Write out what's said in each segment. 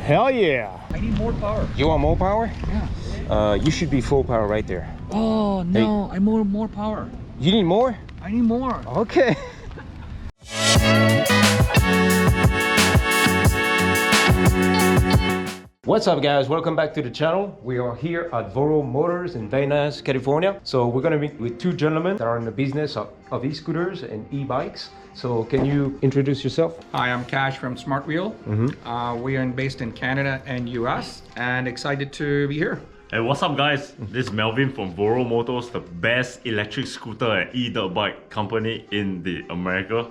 Hell yeah. I need more power. You want more power? Yeah. You should be full power right there. Oh, no. I need more power. You need more? I need more. Okay. What's up guys, welcome back to the channel. We are here at Voro Motors in Venice, California. So we're gonna meet with two gentlemen that are in the business of e-scooters and e-bikes. So can you introduce yourself? Hi, I'm Cash from SMARTWheel. We are based in Canada and US and excited to be here. Hey, what's up guys? This is Melvin from Voro Motors, the best electric scooter and e-dirt bike company in America.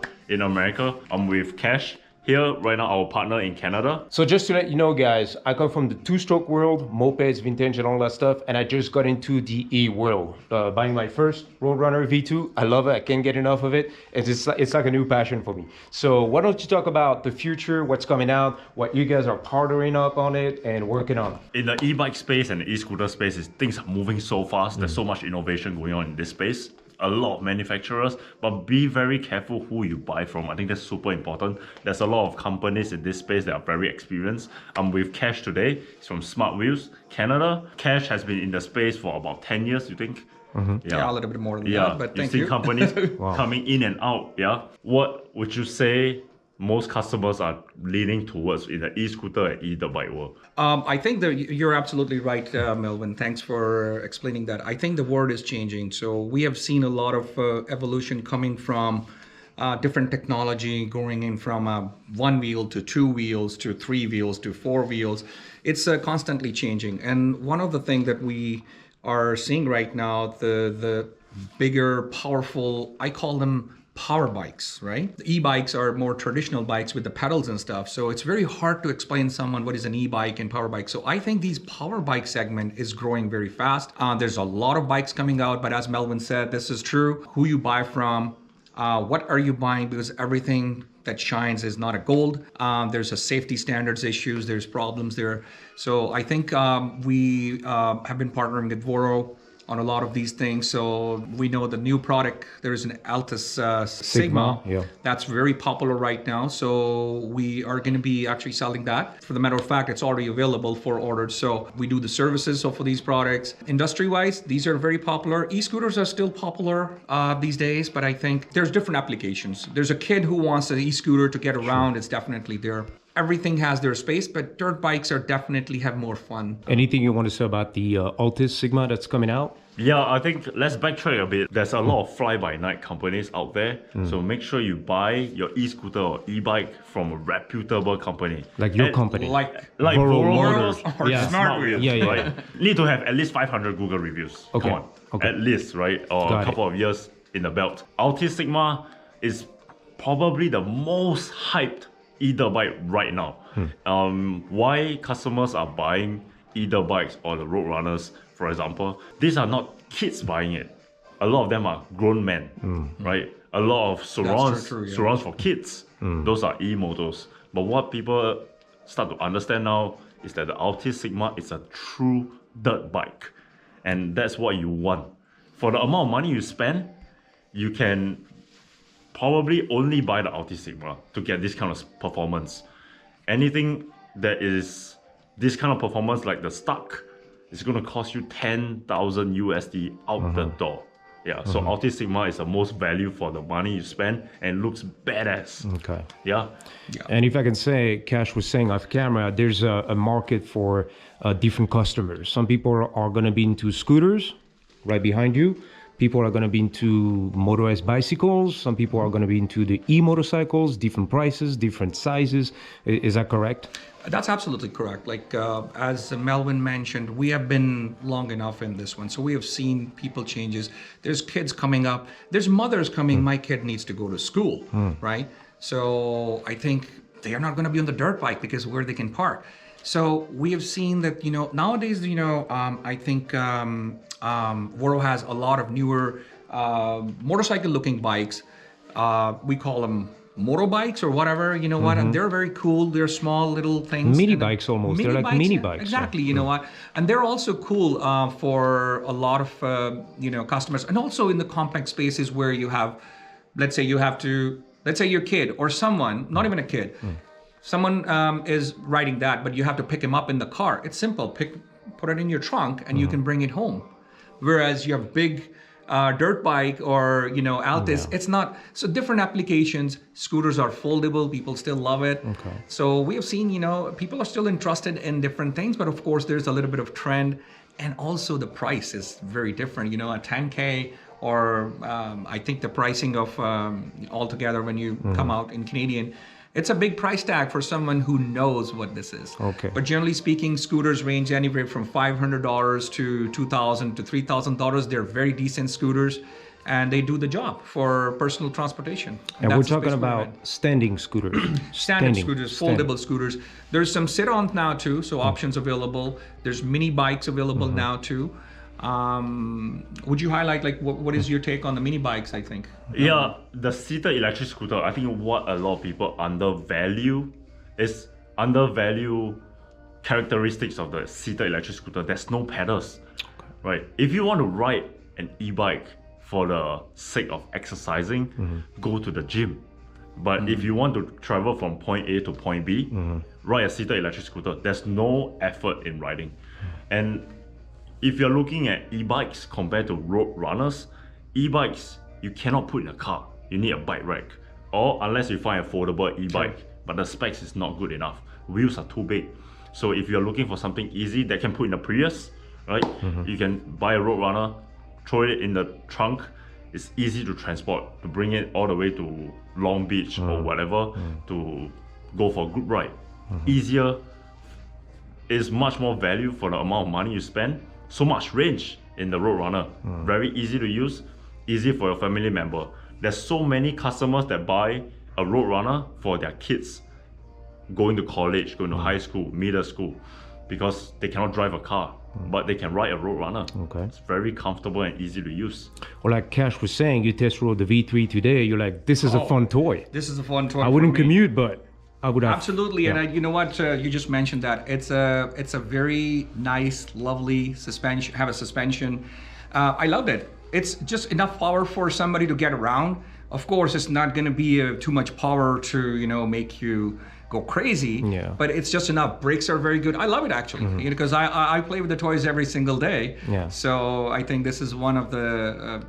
I'm with Cash. Here, right now, our partner in Canada. So just to let you know guys, I come from the two-stroke world, mopeds, vintage and all that stuff, and I just got into the e-world. Buying my first Roadrunner V2, I love it, I can't get enough of it. It's like a new passion for me. So why don't you talk about the future, what's coming out, what you guys are partnering up on it and working on? In the e-bike space and the e-scooter space, things are moving so fast. There's so much innovation going on in this space. A lot of manufacturers, but be very careful who you buy from. I think that's super important. There's a lot of companies in this space that are very experienced. I'm with Cash today. He's from SMARTWheels, Canada. Cash has been in the space for about 10 years, you think? Yeah, a little bit more than that, but thank you. You've seen companies coming in and out, yeah? What would you say most customers are leaning towards in the e-scooter and e-dirt bike world? I think that you're absolutely right, Melvin. Thanks for explaining that. I think the world is changing. So we have seen a lot of evolution coming from different technology, going in from one wheel to two wheels to three wheels to four wheels. It's constantly changing. And one of the things that we are seeing right now, the bigger, powerful, I call them power bikes, right? The e-bikes are more traditional bikes with the pedals and stuff. So it's very hard to explain to someone what is an e-bike and power bike. So I think these power bike segment is growing very fast. There's a lot of bikes coming out, but as Melvin said, this is true. Who you buy from, what are you buying? Because everything that shines is not a gold. There's a safety standards issues, there's problems there. So I think we have been partnering with Voro on a lot of these things. So we know the new product, there is an Altus Sigma. Yeah. That's very popular right now. So we are going to be actually selling that. For the matter of fact, it's already available for orders. So we do the services for these products. Industry-wise, these are very popular. E-scooters are still popular these days, but I think there's different applications. There's a kid who wants an e-scooter to get around. It's definitely there. Everything has their space, but dirt bikes are definitely have more fun. Anything you want to say about the Altus Sigma that's coming out? Yeah, I think let's backtrack a bit. There's a lot of fly-by-night companies out there. So make sure you buy your e-scooter or e-bike from a reputable company. Like your company. Like Voro Motors or Yeah. SMARTWheel. Yeah. Right? Need to have at least 500 Google reviews. Okay. Come on. Okay. At least, right? Or Got a couple of years in the belt. Altus Sigma is probably the most hyped e-dirt bike right now. Why customers are buying e-dirt bikes or the Roadrunners, for example, these are not kids buying it. A lot of them are grown men, right? A lot of surrounds for kids. Those are e-motors. But what people start to understand now is that the Altus Sigma is a true dirt bike. And that's what you want. For the amount of money you spend, you can probably only buy the Altus Sigma to get this kind of performance. Anything that is this kind of performance like the Stuck is going to cost you 10,000 USD out the door. Yeah, so Altus Sigma is the most value for the money you spend and looks badass. Okay. Yeah. And if I can say, Cash was saying off camera, there's a market for different customers. Some people are going to be into scooters right behind you. People are going to be into motorized bicycles. Some people are going to be into the e-motorcycles, different prices, different sizes. Is that correct? That's absolutely correct. Like as Melvin mentioned, we have been long enough in this one. So we have seen people changes. There's kids coming up. There's mothers coming, my kid needs to go to school, right? So I think they are not going to be on the dirt bike because where they can park. So we have seen that, nowadays, I think Voro has a lot of newer motorcycle looking bikes. We call them motorbikes or whatever, what, and they're very cool. They're small little things. Mini bikes almost. They're like mini bikes. Exactly, you know what? And they're also cool for a lot of, customers. And also in the compact spaces where you have, let's say your kid or someone, not even a kid, Someone is riding that, but you have to pick him up in the car. It's simple. Put it in your trunk, and you can bring it home. Whereas you have big dirt bike or Altis, it's not. So different applications. Scooters are foldable. People still love it. Okay. So we have seen, people are still interested in different things, but of course there's a little bit of trend, and also the price is very different. A 10K or I think the pricing of altogether when you come out in Canadian. It's a big price tag for someone who knows what this is. Okay. But generally speaking, scooters range anywhere from $500 to $2,000 to $3,000. They're very decent scooters, and they do the job for personal transportation. And that's we're the talking space we're about in. standing scooters. Standard scooters, foldable scooters. There's some sit-ons now too, so options available. There's mini bikes available now too. Would you highlight what is your take on the mini bikes? I think. Yeah, the seated electric scooter. I think what a lot of people undervalue characteristics of the seated electric scooter. There's no pedals, right? If you want to ride an e-bike for the sake of exercising, go to the gym. But if you want to travel from point A to point B, ride a seated electric scooter. There's no effort in riding, and if you're looking at e-bikes compared to road runners, e-bikes you cannot put in a car. You need a bike rack, or unless you find a foldable e-bike, but the specs is not good enough. Wheels are too big. So if you're looking for something easy that can put in a Prius, right? You can buy a road runner, throw it in the trunk. It's easy to transport, to bring it all the way to Long Beach or whatever, to go for a good ride. Easier is much more value for the amount of money you spend. So much range in the road runner, very easy to use, easy for your family member. There's so many customers that buy a road runner for their kids going to college, going to high school, middle school, because they cannot drive a car, but they can ride a road runner. Okay. It's very comfortable and easy to use. Or like Cash was saying, you test rode the V3 today. You're like, this is a fun toy. This is a fun toy. I wouldn't commute, but I would have. Absolutely, and you know what? You just mentioned that it's a very nice, lovely suspension. Have a suspension. I loved it. It's just enough power for somebody to get around. Of course, it's not going to be too much power to make you go crazy. Yeah. But it's just enough. Brakes are very good. I love it actually, because I play with the toys every single day. Yeah. So I think this is one of the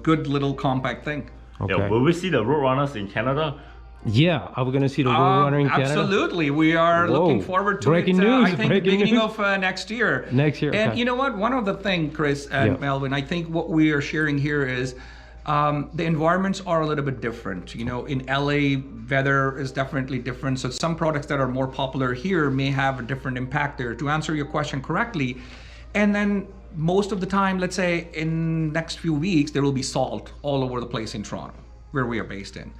good little compact thing. Okay. Yeah, will we see the road runners in Canada? Yeah, are we going to see the road runner in Canada? Absolutely. We are looking forward to Breaking it. news, I think breaking beginning news. of next year. Next year, And okay. you know what? One of the things, Chris and Melvin, I think what we are sharing here is the environments are a little bit different. In LA, weather is definitely different. So some products that are more popular here may have a different impact there. To answer your question correctly, and then most of the time, let's say in next few weeks, there will be salt all over the place in Toronto, where we are based in.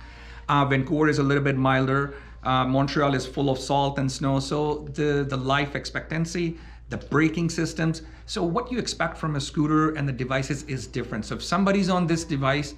Vancouver is a little bit milder. Montreal is full of salt and snow. So the life expectancy, the braking systems. So what you expect from a scooter and the devices is different. So if somebody's on this device,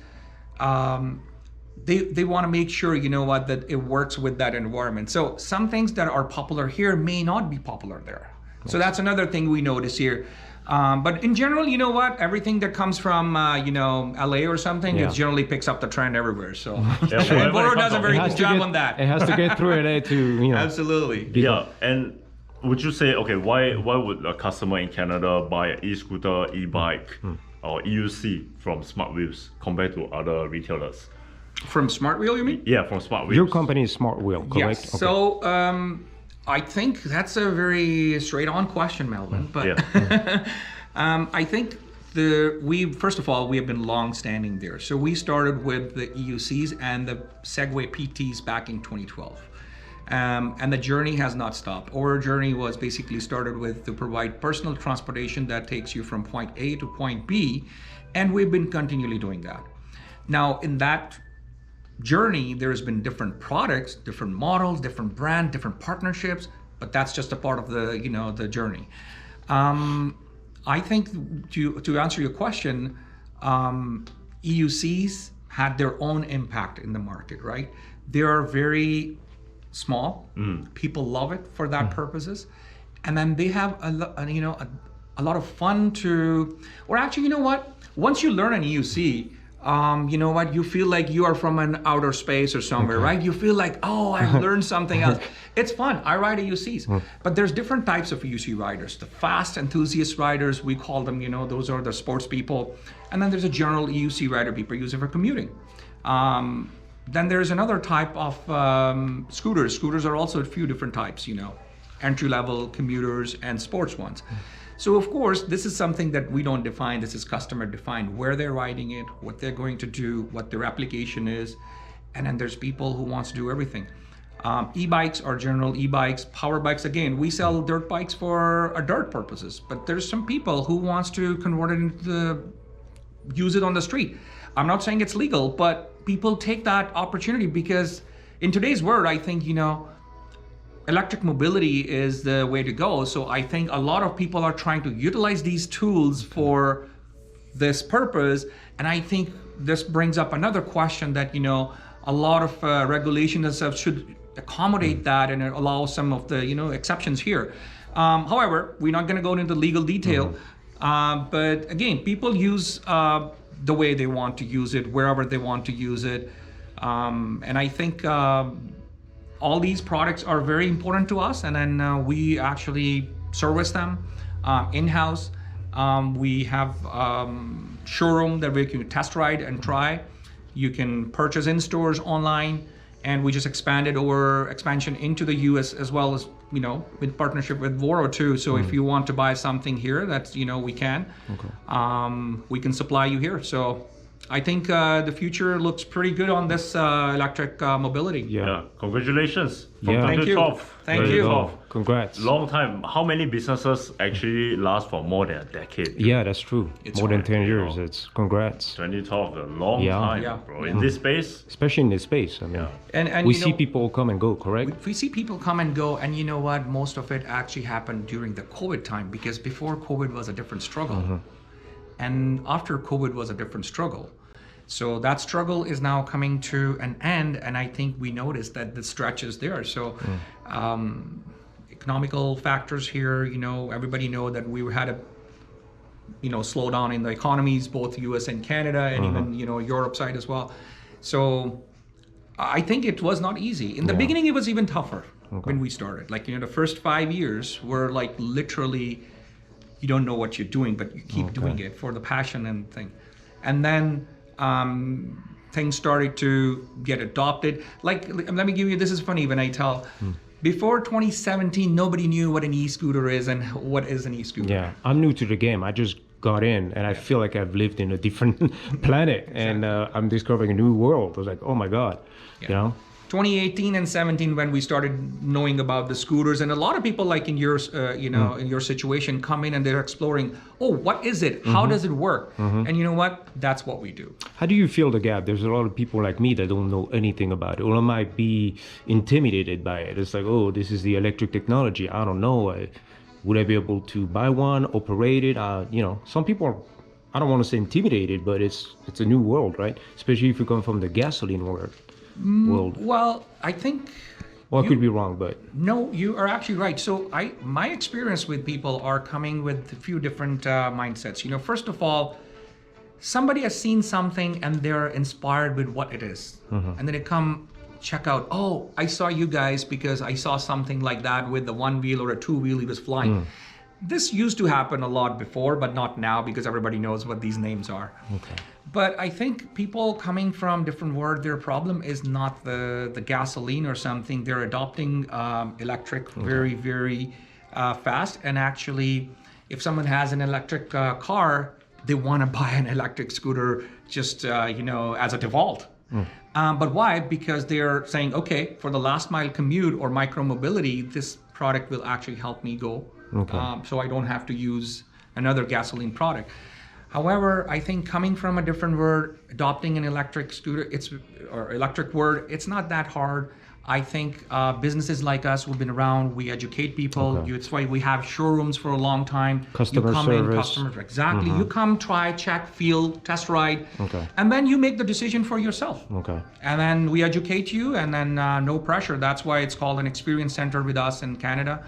they want to make sure, that it works with that environment. So some things that are popular here may not be popular there. So that's another thing we notice here. But in general, you know what? Everything that comes from, LA or something, it generally picks up the trend everywhere. So and Voro does a very good job on that. It has to get through LA to, Absolutely. Yeah, and would you say, okay, why would a customer in Canada buy an e-scooter, e-bike, or EUC from SmartWheels compared to other retailers? From SmartWheel, you mean? Yeah, from SmartWheels. Your company is SmartWheel, correct? Yes. So I think that's a very straight-on question, Melvin. But I think first of all, we have been long-standing there. So we started with the EUCs and the Segway PTs back in 2012. And the journey has not stopped. Our journey was basically started with to provide personal transportation that takes you from point A to point B, and we've been continually doing that. Now, in that journey, there's been different products, different models, different brand, different partnerships, but that's just a part of the the journey. I think to answer your question, EUCs had their own impact in the market, right? They are very small. People love it for that purposes, and then they have a lot of fun or actually, you know what? Once you learn an EUC, you know what, you feel like you are from an outer space or somewhere, right? You feel like, oh, I've learned something else. It's fun. I ride AUCs, but there's different types of AUC riders. The fast enthusiast riders, we call them, those are the sports people. And then there's a general AUC rider, people use it for commuting. Then there's another type of scooters. Scooters are also a few different types, entry-level commuters and sports ones. So of course, this is something that we don't define. This is customer defined, where they're riding it, what they're going to do, what their application is. And then there's people who wants to do everything. E-bikes are general e-bikes. Power bikes, again, we sell dirt bikes for dirt purposes, but there's some people who wants to convert it into use it on the street. I'm not saying it's legal, but people take that opportunity because in today's world, I think, electric mobility is the way to go. So I think a lot of people are trying to utilize these tools for this purpose. And I think this brings up another question that, a lot of regulations and stuff should accommodate that and allow some of the, exceptions here. However, we're not going to go into legal detail. But again, people use the way they want to use it, wherever they want to use it. And I think all these products are very important to us, and then we actually service them in-house. We have showroom that we can test ride and try. You can purchase in stores online, and we just expanded our expansion into the US as well as, with partnership with Voro too. So if you want to buy something here, that's, we can. Okay. We can supply you here. So I think the future looks pretty good on this electric mobility. Yeah. Congratulations. From Yeah. Thank you. 2012. Thank you. 2012. Congrats. Long time. How many businesses actually last for more than a decade? Yeah, that's true. It's More than hard, 10 you years. know. It's congrats. 2012, a long Yeah. time, Yeah. bro. In this space, Especially in this space. I mean, Yeah. And we see people come and go, correct? we see people come and go, and you know what? Most of it actually happened during the COVID time, because before COVID was a different struggle, and after COVID was a different struggle. So that struggle is now coming to an end, and I think we noticed that the stretch is there. So economical factors here, everybody know that we had a slowdown in the economies, both US and Canada, and even Europe side as well. So I think it was not easy. In the beginning, it was even tougher when we started. Like, the first 5 years were like literally, you don't know what you're doing, but you keep doing it for the passion and thing. And then things started to get adopted. Like, let me give you, this is funny when I tell, before 2017, nobody knew what an e-scooter is and what is an e-scooter. Yeah, I'm new to the game. I just got in, and I feel like I've lived in a different planet, and I'm discovering a new world. I was like, oh my God, 2018 and 17 when we started knowing about the scooters, and a lot of people like in your in your situation come in and they're exploring, oh, what is it, how does it work, and you know what, that's what we do. How do you feel the gap? There's a lot of people like me that don't know anything about it, or I might be intimidated by it. It's like, oh, this is the electric technology, I don't know, would I be able to buy one, operate it? Some people are, I don't want to say intimidated, but it's a new world, right? Especially if you come from the gasoline world. Well, I think, Well, I could be wrong, but no, you are actually right. So my experience with people are coming with a few different mindsets. First of all, somebody has seen something and they're inspired with what it is. And then they come check out, oh, I saw you guys because I saw something like that with the one wheel or a two wheel, he was flying. This used to happen a lot before, but not now, because everybody knows what these names are. Okay. But I think people coming from different world, their problem is not the gasoline or something. They're adopting electric very, very fast. And actually, if someone has an electric car, they want to buy an electric scooter just, as a default. But why? Because they're saying, okay, for the last mile commute or micro mobility, this product will actually help me go. So I don't have to use another gasoline product. However, I think coming from a different world, adopting an electric scooter, electric word, it's not that hard. I think businesses like us who've been around, we educate people. It's why we have showrooms for a long time. Customer you come service. in, customers, exactly. You come, try, check, feel, test ride, and then you make the decision for yourself. And then we educate you, and then no pressure. That's why it's called an experience center with us in Canada.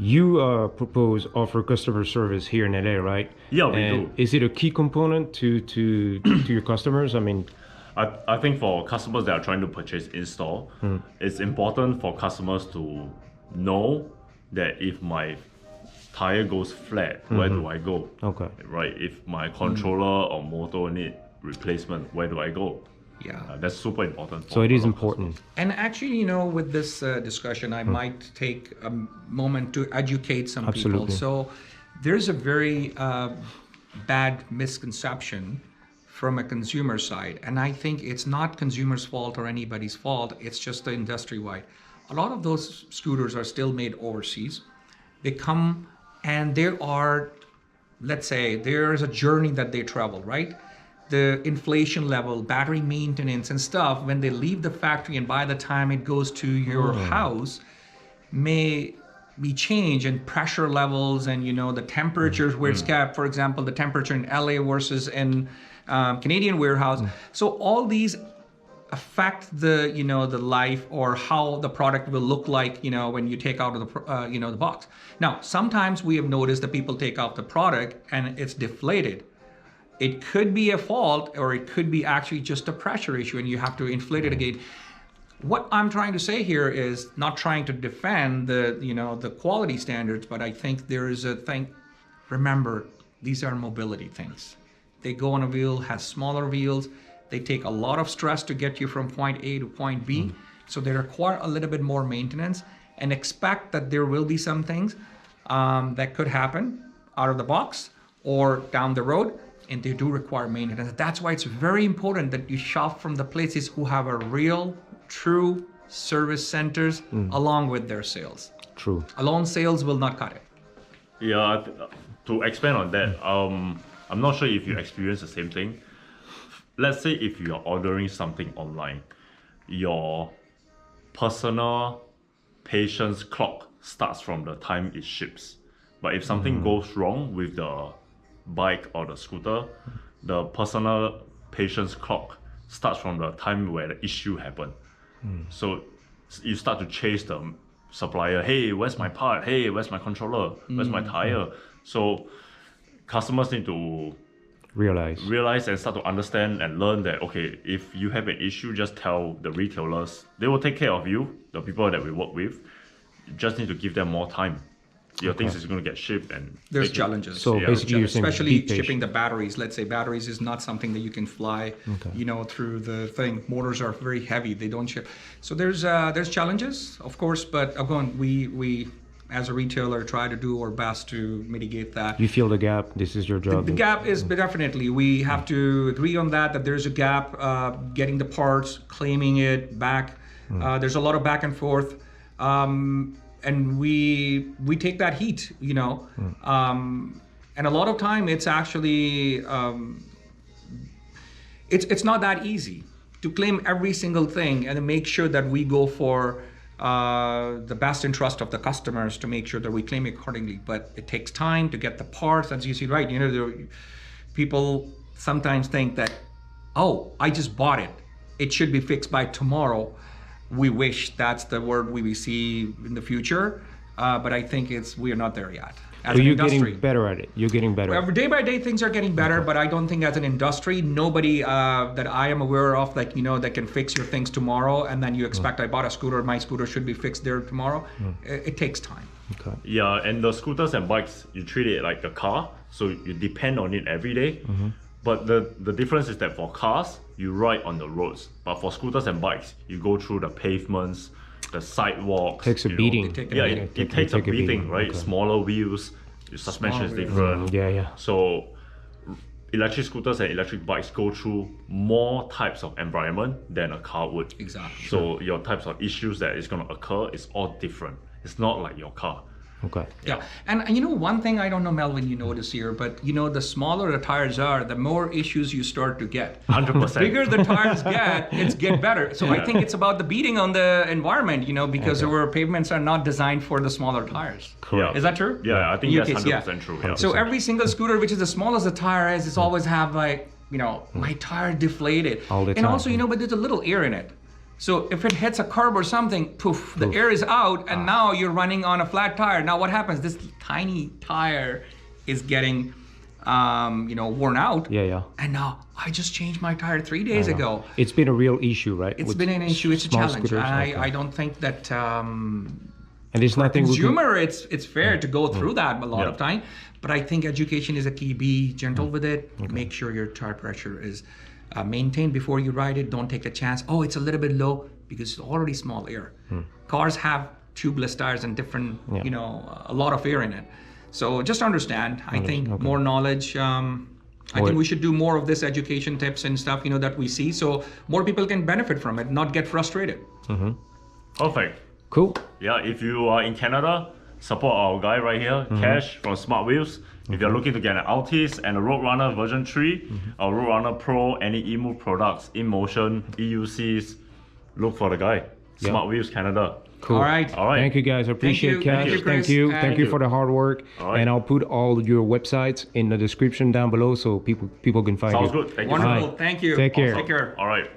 You propose offer customer service here in LA, right? Yeah, we And do. is it a key component to your customers? I mean, I think for customers that are trying to purchase in-store, it's important for customers to know that if my tire goes flat, where do I go? okay. Right? If my controller or motor need replacement, where do I go? Yeah. That's super important. So it is important. And actually, with this discussion, I might take a moment to educate some people. Absolutely. So there's a very bad misconception from a consumer side. And I think it's not consumer's fault or anybody's fault. It's just the industry-wide. A lot of those scooters are still made overseas. They come and there are, let's say, there's a journey that they travel, right? The inflation level, battery maintenance and stuff, when they leave the factory and by the time it goes to your house, may be changed, and pressure levels and the temperatures where it's kept, for example, the temperature in LA versus in Canadian warehouse. So all these affect the the life or how the product will look like when you take out of the the box. Now sometimes we have noticed that people take out the product and it's deflated. It could be a fault or it could be actually just a pressure issue and you have to inflate it again. What I'm trying to say here is not trying to defend the the quality standards, but I think there is a thing. Remember, these are mobility things. They go on a wheel, has smaller wheels. They take a lot of stress to get you from point A to point B. So they require a little bit more maintenance, and expect that there will be some things that could happen out of the box or down the road, and they do require maintenance. That's why it's very important that you shop from the places who have a real, true service centers along with their sales. True. Alone sales will not cut it. Yeah, to expand on that, I'm not sure if you experience the same thing. Let's say if you are ordering something online, your personal patience clock starts from the time it ships. But if something goes wrong with the bike or the scooter, the personal patience clock starts from the time where the issue happened. So you start to chase the supplier. Hey, where's my part? Hey, where's my controller? Where's my tire? So customers need to realize and start to understand and learn that, okay, if you have an issue, just tell the retailers. They will take care of you, the people that we work with. You just need to give them more time. Your things is going to get shipped and There's challenges. So basically you're saying especially be patient. shipping the batteries. Let's say batteries is not something that you can fly, through the thing. Motors are very heavy. They don't ship. So there's challenges, of course, but again, we as a retailer try to do our best to mitigate that. You feel the gap. This is your job. The gap is definitely, we have to agree on that there's a gap, getting the parts, claiming it back. There's a lot of back and forth. And we take that heat, and a lot of time it's actually, it's not that easy to claim every single thing and to make sure that we go for the best interest of the customers to make sure that we claim accordingly. But it takes time to get the parts, as you see, right? People sometimes think that, oh, I just bought it. It should be fixed by tomorrow. We wish that's the word we will see in the future, but I think we are not there yet. As So an you're industry, getting better at it. You're getting better. day by day things are getting better, but I don't think as an industry, nobody that I am aware of, that can fix your things tomorrow, and then you expect I bought a scooter, my scooter should be fixed there tomorrow. It takes time. Okay. Yeah, and the scooters and bikes, you treat it like a car, so you depend on it every day. But the difference is that for cars, you ride on the roads. But for scooters and bikes, you go through the pavements, the sidewalks. Takes a beating. It takes a beating, right? Okay. Smaller wheels, your suspension is Smaller wheels. different. Yeah. So electric scooters and electric bikes go through more types of environment than a car would. Exactly. So your types of issues that is going to occur is all different. It's not like your car. Okay. Yeah, and one thing I don't know, Melvin, you notice here, but the smaller the tires are, the more issues you start to get. 100%. The bigger the tires get better. So I think it's about the beating on the environment, because our pavements are not designed for the smaller tires. Correct. Is that true? Yeah, I think In your that's case, 100% true. Yeah. So every single scooter, which is the smallest the tire is, always have my tire deflated. All the And time. also, but there's a little air in it. So if it hits a curb or something, poof, the air is out, and now you're running on a flat tire. Now what happens? This tiny tire is getting, worn out. Yeah. And now I just changed my tire 3 days ago. It's been a real issue, right? It's with been an issue. It's a small challenge. scooters? Okay. I don't think that And there's nothing we can... consumer, it's fair to go through that a lot of time. But I think education is a key. Be gentle with it. Make sure your tire pressure is maintained before you ride it. Don't take a chance. Oh, it's a little bit low because it's already small air. Cars have tubeless tires and different, a lot of air in it. So just understand. I think more knowledge. I think we should do more of this education tips and stuff, that we see, so more people can benefit from it, not get frustrated. Perfect. Cool. Yeah, if you are in Canada, support our guy right here, Cash from SmartWheels. If you're looking to get an Altis and a Roadrunner version 3, or Roadrunner Pro, any eMove products, InMotion, EUCs, look for the guy. SmartWheels Canada. Cool. All right. Thank you guys. I appreciate Thank you. Cash. Thank you, Chris. Thank you for the hard work. All right. And I'll put all your websites in the description down below so people can find Sounds you. good. Thank you. Wonderful. Bye. Thank you. Take care. Take care. All right.